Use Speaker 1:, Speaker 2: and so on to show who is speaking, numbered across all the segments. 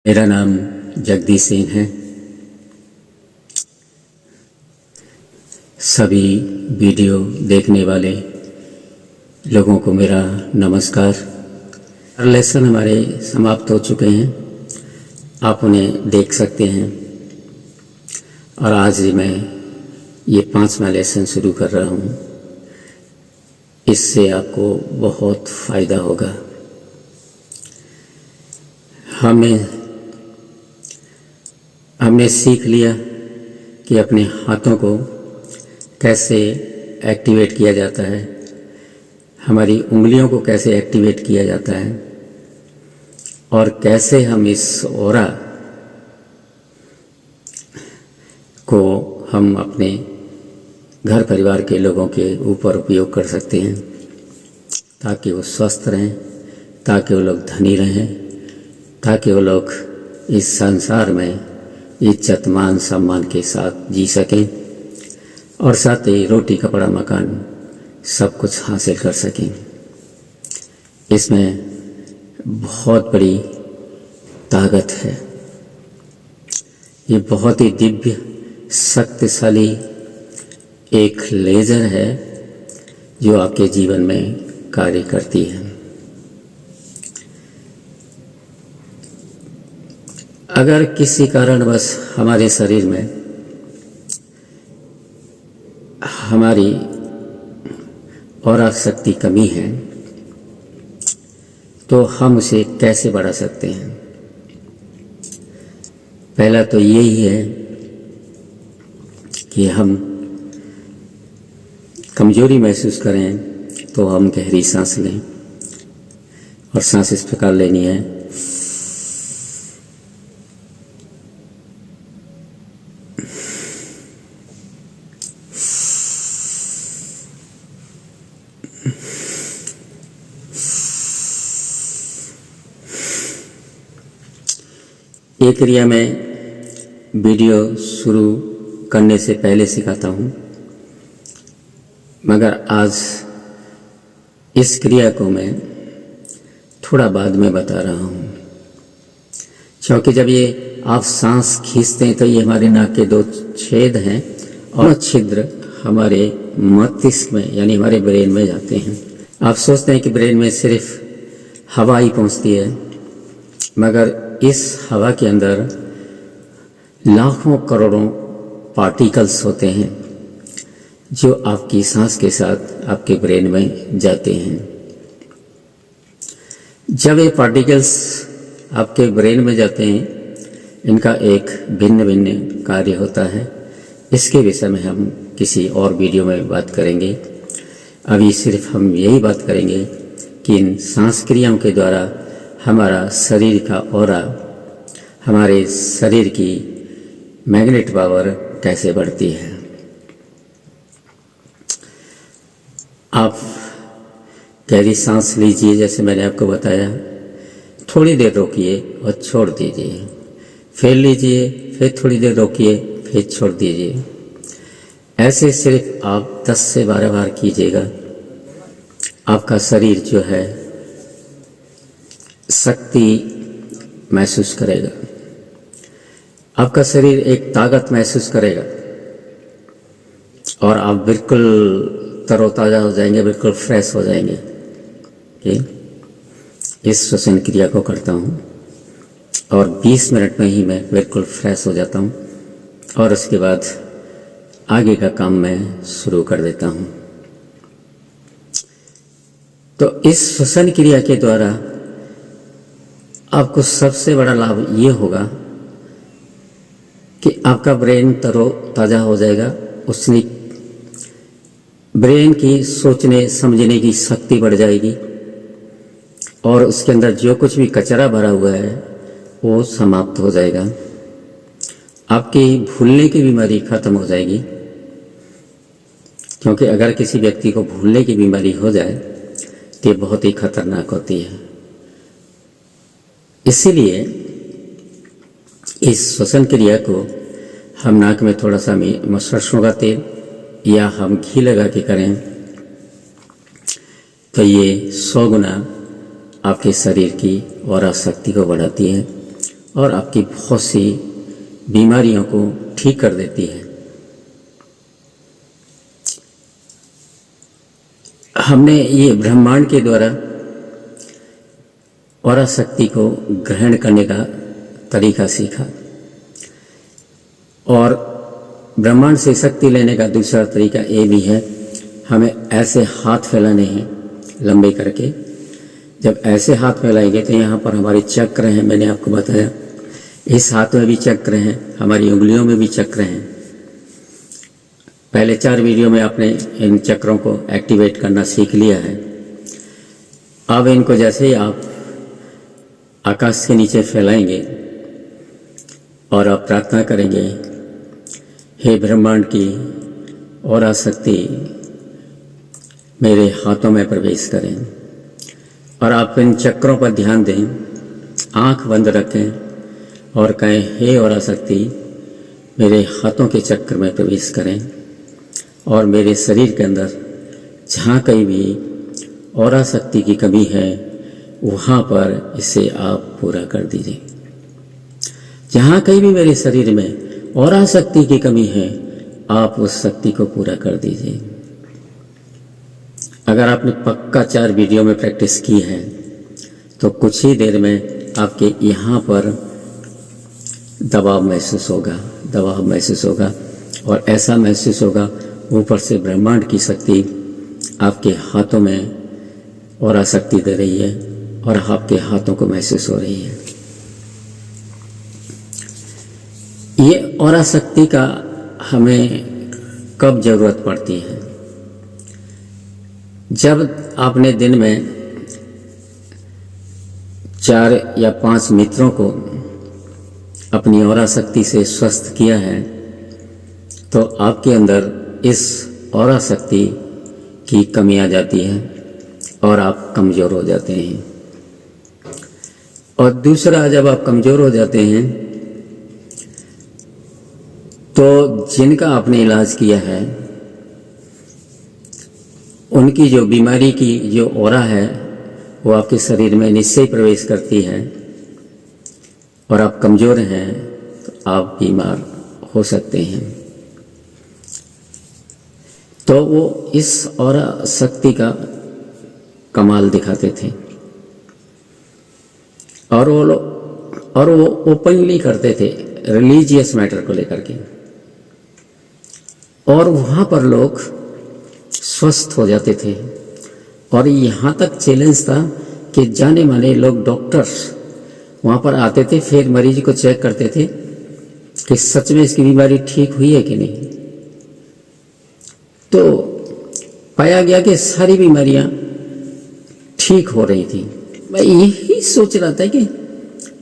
Speaker 1: मेरा नाम जगदीश सिंह है। सभी वीडियो देखने वाले लोगों को मेरा नमस्कार। लेसन हमारे समाप्त हो चुके हैं, आप उन्हें देख सकते हैं। और आज मैं ये 5वां लेसन शुरू कर रहा हूँ। इससे आपको बहुत फ़ायदा होगा। हमने सीख लिया कि अपने हाथों को कैसे एक्टिवेट किया जाता है, हमारी उंगलियों को कैसे एक्टिवेट किया जाता है और कैसे हम इस ऑरा को हम अपने घर परिवार के लोगों के ऊपर उपयोग कर सकते हैं ताकि वो स्वस्थ रहें, ताकि वो लोग धनी रहें, ताकि वो लोग इस संसार में इज्जत मान सम्मान के साथ जी सकें और साथ ही रोटी कपड़ा मकान सब कुछ हासिल कर सकें। इसमें बहुत बड़ी ताकत है। ये बहुत ही दिव्य शक्तिशाली एक लेज़र है जो आपके जीवन में कार्य करती है। अगर किसी कारणवश हमारे शरीर में हमारी ऑरा शक्ति कमी है तो हम उसे कैसे बढ़ा सकते हैं? पहला तो यही है कि हम कमजोरी महसूस करें तो हम गहरी सांस लें और सांस इस प्रकार लेनी है। ये क्रिया मैं वीडियो शुरू करने से पहले सिखाता हूँ, मगर आज इस क्रिया को मैं थोड़ा बाद में बता रहा हूँ, क्योंकि जब ये आप सांस खींचते हैं तो ये हमारे नाक के 2 छेद हैं और छिद्र हमारे मस्तिष्क में यानी हमारे ब्रेन में जाते हैं। आप सोचते हैं कि ब्रेन में सिर्फ हवा ही पहुँचती है, मगर इस हवा के अंदर लाखों करोड़ों पार्टिकल्स होते हैं जो आपकी सांस के साथ आपके ब्रेन में जाते हैं। जब ये पार्टिकल्स आपके ब्रेन में जाते हैं, इनका एक भिन्न भिन्न कार्य होता है। इसके विषय में हम किसी और वीडियो में बात करेंगे। अभी सिर्फ हम यही बात करेंगे कि इन सांस क्रियाओं के द्वारा हमारा शरीर का ऑरा, हमारे शरीर की मैग्नेट पावर कैसे बढ़ती है। आप गहरी सांस लीजिए, जैसे मैंने आपको बताया, थोड़ी देर रोकिए और छोड़ दीजिए, फिर लीजिए, फिर थोड़ी देर रोकिए, फिर छोड़ दीजिए। ऐसे सिर्फ आप 10 से 12 बार कीजिएगा। आपका शरीर जो है शक्ति महसूस करेगा, आपका शरीर एक ताकत महसूस करेगा और आप बिल्कुल तरोताज़ा हो जाएंगे, बिल्कुल फ्रेश हो जाएंगे। इस श्वसन क्रिया को करता हूँ और 20 मिनट में ही मैं बिल्कुल फ्रेश हो जाता हूँ और उसके बाद आगे का काम मैं शुरू कर देता हूँ। तो इस श्वसन क्रिया के द्वारा आपको सबसे बड़ा लाभ ये होगा कि आपका ब्रेन तरोताज़ा हो जाएगा। उसने ब्रेन की सोचने समझने की शक्ति बढ़ जाएगी और उसके अंदर जो कुछ भी कचरा भरा हुआ है वो समाप्त हो जाएगा। आपकी भूलने की बीमारी खत्म हो जाएगी, क्योंकि अगर किसी व्यक्ति को भूलने की बीमारी हो जाए तो ये बहुत ही खतरनाक होती है। इसीलिए इस श्वसन क्रिया को हम नाक में थोड़ा सा सरसों का तेल या हम घी लगा के करें तो ये 100 गुना आपके शरीर की ऑरा शक्ति को बढ़ाती है और आपकी बहुत सी बीमारियों को ठीक कर देती है। हमने ये ब्रह्मांड के द्वारा औरा शक्ति को ग्रहण करने का तरीका सीखा, और ब्रह्मांड से शक्ति लेने का दूसरा तरीका ये भी है, हमें ऐसे हाथ फैलाने हैं लंबे करके। जब ऐसे हाथ फैलाएंगे तो यहाँ पर हमारे चक्र हैं, मैंने आपको बताया इस हाथ में भी चक्र हैं, हमारी उंगलियों में भी चक्र हैं। पहले 4 वीडियो में आपने इन चक्रों को एक्टिवेट करना सीख लिया है। अब इनको जैसे ही आप आकाश के नीचे फैलाएंगे और आप प्रार्थना करेंगे, हे ब्रह्मांड की औरा शक्ति मेरे हाथों में प्रवेश करें, और आप इन चक्रों पर ध्यान दें, आंख बंद रखें और कहें, हे औरा शक्ति मेरे हाथों के चक्र में प्रवेश करें और मेरे शरीर के अंदर जहाँ कहीं भी औरा शक्ति की कमी है वहाँ पर इसे आप पूरा कर दीजिए। जहाँ कहीं भी मेरे शरीर में औरा शक्ति की कमी है आप उस शक्ति को पूरा कर दीजिए। अगर आपने पक्का 4 वीडियो में प्रैक्टिस की है तो कुछ ही देर में आपके यहाँ पर दबाव महसूस होगा और ऐसा महसूस होगा ऊपर से ब्रह्मांड की शक्ति आपके हाथों में औरा शक्ति दे रही है और आपके हाथों को महसूस हो रही है। ये औरा शक्ति का हमें कब जरूरत पड़ती है? जब आपने दिन में 4 या 5 मित्रों को अपनी औरा शक्ति से स्वस्थ किया है तो आपके अंदर इस औरा शक्ति की कमी आ जाती है और आप कमज़ोर हो जाते हैं। और दूसरा, जब आप कमज़ोर हो जाते हैं तो जिनका आपने इलाज किया है उनकी जो बीमारी की जो औरा है वो आपके शरीर में निश्चय ही प्रवेश करती है और आप कमज़ोर हैं तो आप बीमार हो सकते हैं। तो वो इस औरा शक्ति का कमाल दिखाते थे और वो ओपनली करते थे रिलीजियस मैटर को लेकर के, और वहाँ पर लोग स्वस्थ हो जाते थे। और यहाँ तक चैलेंज था कि जाने माने लोग डॉक्टर्स वहाँ पर आते थे, फिर मरीज को चेक करते थे कि सच में इसकी बीमारी ठीक हुई है कि नहीं। तो पाया गया कि सारी बीमारियां ठीक हो रही थी। मैं यही सोच रहा था कि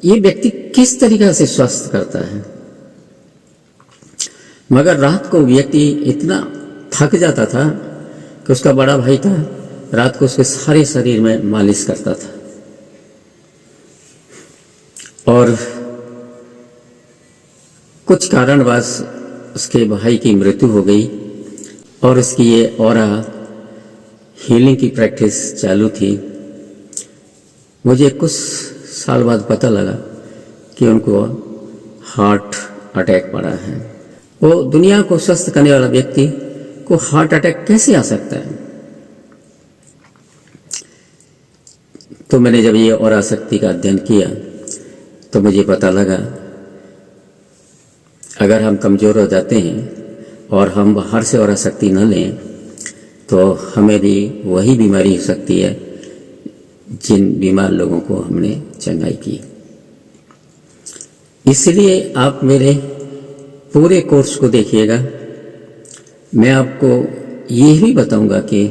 Speaker 1: ये व्यक्ति किस तरीक़ा से स्वस्थ करता है, मगर रात को व्यक्ति इतना थक जाता था कि उसका बड़ा भाई था, रात को उसके सारे शरीर में मालिश करता था और कुछ कारणवश उसके भाई की मृत्यु हो गई और उसकी ये औरा हीलिंग की प्रैक्टिस चालू थी। मुझे कुछ साल बाद पता लगा कि उनको हार्ट अटैक पड़ा है। वो दुनिया को स्वस्थ करने वाला व्यक्ति को हार्ट अटैक कैसे आ सकता है? तो मैंने जब ये औरा शक्ति का अध्ययन किया तो मुझे पता लगा अगर हम कमज़ोर हो जाते हैं और हम बाहर से औरा शक्ति न लें तो हमें भी वही बीमारी हो सकती है जिन बीमार लोगों को हमने चंगाई की। इसलिए आप मेरे पूरे कोर्स को देखिएगा। मैं आपको ये भी बताऊंगा कि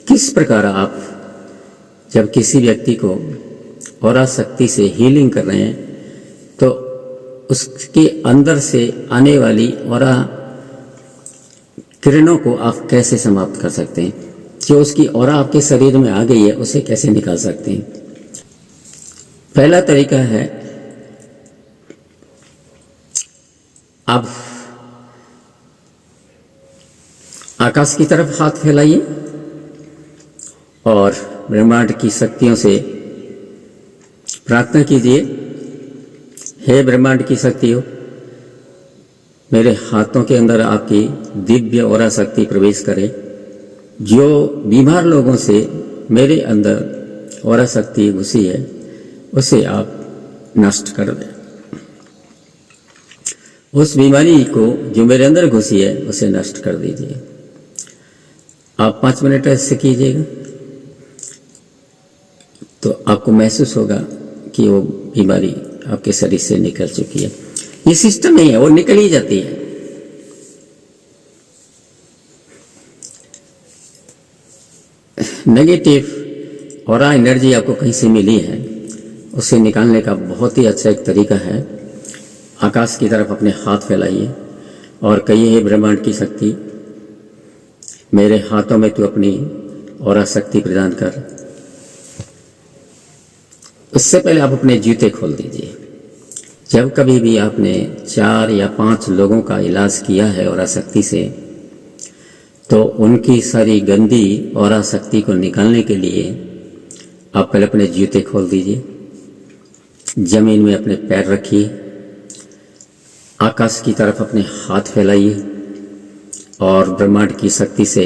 Speaker 1: किस प्रकार आप जब किसी व्यक्ति को औरा शक्ति से हीलिंग कर रहे हैं तो उसके अंदर से आने वाली औरा किरणों को आप कैसे समाप्त कर सकते हैं, जो उसकी औरा आपके शरीर में आ गई है उसे कैसे निकाल सकते हैं। पहला तरीका है, आप आकाश की तरफ हाथ फैलाइए और ब्रह्मांड की शक्तियों से प्रार्थना कीजिए हे ब्रह्मांड की शक्ति हो, मेरे हाथों के अंदर आपकी दिव्य ऑरा शक्ति प्रवेश करे। जो बीमार लोगों से मेरे अंदर ऑरा शक्ति घुसी है उसे आप नष्ट कर दें। उस बीमारी को जो मेरे अंदर घुसी है उसे नष्ट कर दीजिए। आप 5 मिनट ऐसे कीजिएगा तो आपको महसूस होगा कि वो बीमारी आपके शरीर से निकल चुकी है। ये सिस्टम नहीं है, वो निकल ही जाती है। नेगेटिव ऑरा एनर्जी आपको कहीं से मिली है, उसे निकालने का बहुत ही अच्छा एक तरीका है। आकाश की तरफ अपने हाथ फैलाइए और कहिए, हे ब्रह्मांड की शक्ति, मेरे हाथों में तू अपनी ऑरा शक्ति प्रदान कर। उससे पहले आप अपने जूते खोल दीजिए। जब कभी भी आपने 4 या 5 लोगों का इलाज किया है ऑरा शक्ति से, तो उनकी सारी गंदी ऑरा शक्ति को निकालने के लिए आप पहले अपने जूते खोल दीजिए, जमीन में अपने पैर रखिए, आकाश की तरफ अपने हाथ फैलाइए और ब्रह्मांड की शक्ति से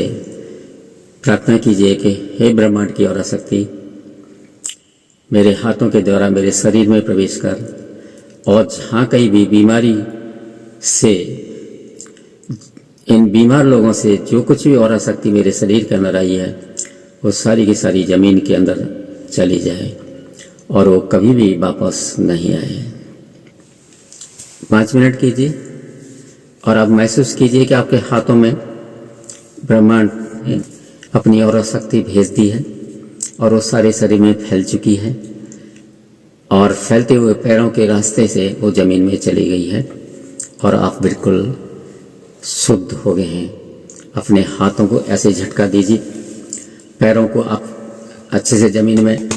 Speaker 1: प्रार्थना कीजिए कि हे ब्रह्मांड की ऑरा शक्ति, मेरे हाथों के द्वारा मेरे शरीर में प्रवेश कर और जहाँ कहीं भी बीमारी से, इन बीमार लोगों से जो कुछ भी ऑरा शक्ति मेरे शरीर के अंदर आई है वो सारी की सारी जमीन के अंदर चली जाए और वो कभी भी वापस नहीं आए। 5 मिनट कीजिए और आप महसूस कीजिए कि आपके हाथों में ब्रह्मांड ने अपनी ऑरा शक्ति भेज दी है और वो सारे शरीर में फैल चुकी है और फैलते हुए पैरों के रास्ते से वो जमीन में चली गई है और आप बिल्कुल शुद्ध हो गए हैं। अपने हाथों को ऐसे झटका दीजिए, पैरों को आप अच्छे से जमीन में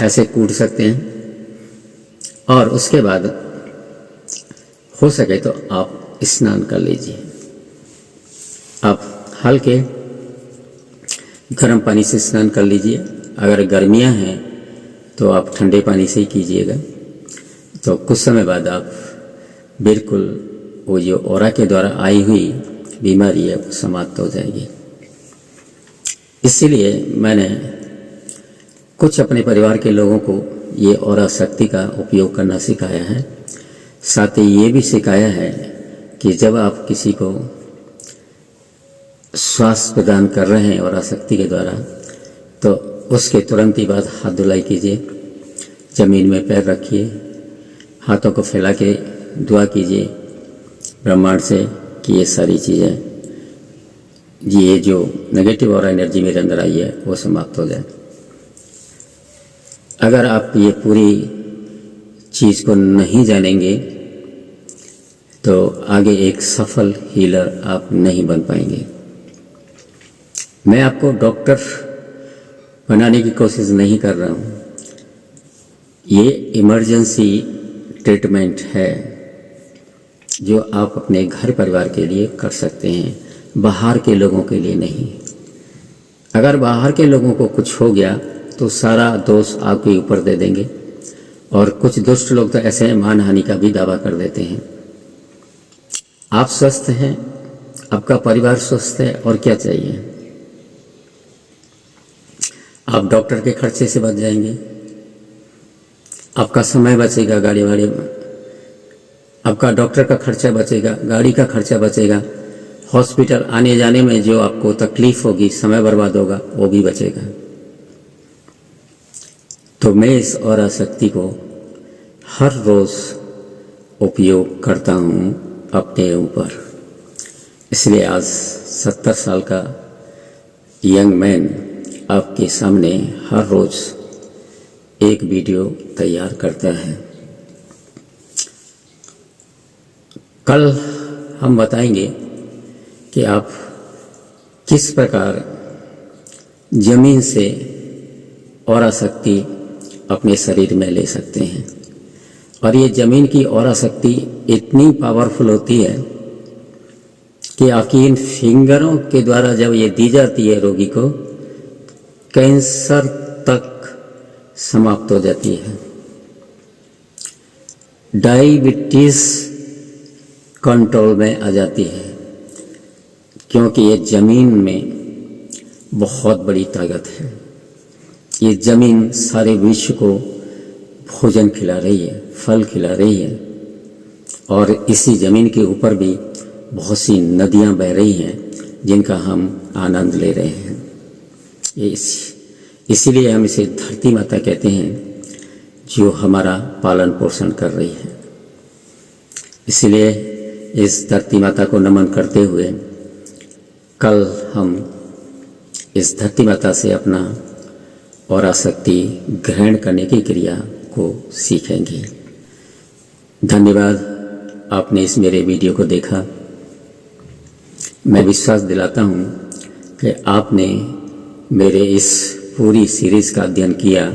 Speaker 1: ऐसे कूट सकते हैं और उसके बाद हो सके तो आप स्नान कर लीजिए। आप हल्के गर्म पानी से स्नान कर लीजिए। अगर गर्मियां हैं तो आप ठंडे पानी से ही कीजिएगा। तो कुछ समय बाद आप बिल्कुल वो जो ऑरा के द्वारा आई हुई बीमारी है वो समाप्त हो जाएगी। इसीलिए मैंने कुछ अपने परिवार के लोगों को ये ऑरा शक्ति का उपयोग करना सिखाया है। साथ ही ये भी सिखाया है कि जब आप किसी को श्वास प्रदान कर रहे हैं ऑरा शक्ति के द्वारा, तो उसके तुरंत ही बाद हाथ धुलाई कीजिए, जमीन में पैर रखिए, हाथों को फैला के दुआ कीजिए ब्रह्मांड से कि ये सारी चीज़ें, ये जो नेगेटिव ऑरा एनर्जी मेरे अंदर आई है वो समाप्त हो जाए। अगर आप ये पूरी चीज़ को नहीं जानेंगे तो आगे एक सफल हीलर आप नहीं बन पाएंगे। मैं आपको डॉक्टर बनाने की कोशिश नहीं कर रहा हूँ। ये इमरजेंसी ट्रीटमेंट है जो आप अपने घर परिवार के लिए कर सकते हैं, बाहर के लोगों के लिए नहीं। अगर बाहर के लोगों को कुछ हो गया तो सारा दोष आपके ऊपर दे देंगे और कुछ दुष्ट लोग तो ऐसे मानहानि का भी दावा कर देते हैं। आप स्वस्थ हैं, आपका परिवार स्वस्थ है, और क्या चाहिए। आप डॉक्टर के खर्चे से बच जाएंगे, आपका समय बचेगा, गाड़ी वाड़ी में आपका डॉक्टर का खर्चा बचेगा, गाड़ी का खर्चा बचेगा, हॉस्पिटल आने जाने में जो आपको तकलीफ होगी, समय बर्बाद होगा, वो भी बचेगा। तो मैं इस ऑरा शक्ति को हर रोज उपयोग करता हूँ अपने ऊपर। इसलिए आज 70 साल का यंग मैन आपके सामने हर रोज एक वीडियो तैयार करता है। कल हम बताएंगे कि आप किस प्रकार जमीन से ऑरा शक्ति अपने शरीर में ले सकते हैं। और ये जमीन की ऑरा शक्ति इतनी पावरफुल होती है कि आपकी इन फिंगरों के द्वारा जब ये दी जाती है रोगी को, कैंसर तक समाप्त हो जाती है। डायबिटीज कंट्रोल में आ जाती है, क्योंकि ये ज़मीन में बहुत बड़ी ताकत है। ये ज़मीन सारे विश्व को भोजन खिला रही है, फल खिला रही है, और इसी ज़मीन के ऊपर भी बहुत सी नदियाँ बह रही हैं जिनका हम आनंद ले रहे हैं। इसीलिए हम इसे धरती माता कहते हैं, जो हमारा पालन पोषण कर रही है। इसलिए इस धरती माता को नमन करते हुए कल हम इस धरती माता से अपना और आसक्ति ग्रहण करने की क्रिया को सीखेंगे। धन्यवाद, आपने इस मेरे वीडियो को देखा। मैं विश्वास दिलाता हूँ कि आपने मेरे इस पूरी सीरीज़ का अध्ययन किया,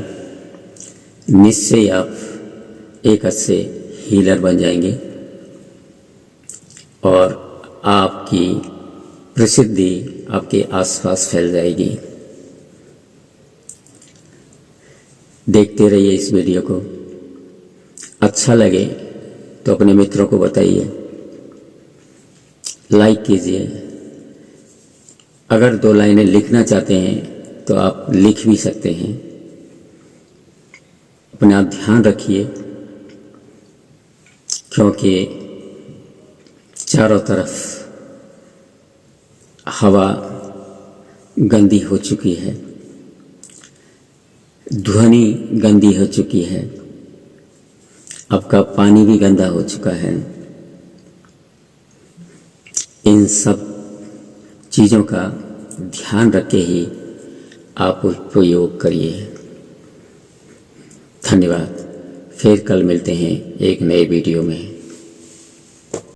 Speaker 1: निश्चय आप एक अच्छे हीलर बन जाएंगे और आपकी प्रसिद्धि आपके आसपास फैल जाएगी। देखते रहिए इस वीडियो को। अच्छा लगे तो अपने मित्रों को बताइए, लाइक कीजिए। अगर 2 लाइनें लिखना चाहते हैं तो आप लिख भी सकते हैं। अपना ध्यान रखिए, क्योंकि चारों तरफ हवा गंदी हो चुकी है, ध्वनि गंदी हो चुकी है, आपका पानी भी गंदा हो चुका है। इन सब चीज़ों का ध्यान रख के ही आप उपयोग करिए। धन्यवाद। फिर कल मिलते हैं एक नए वीडियो में।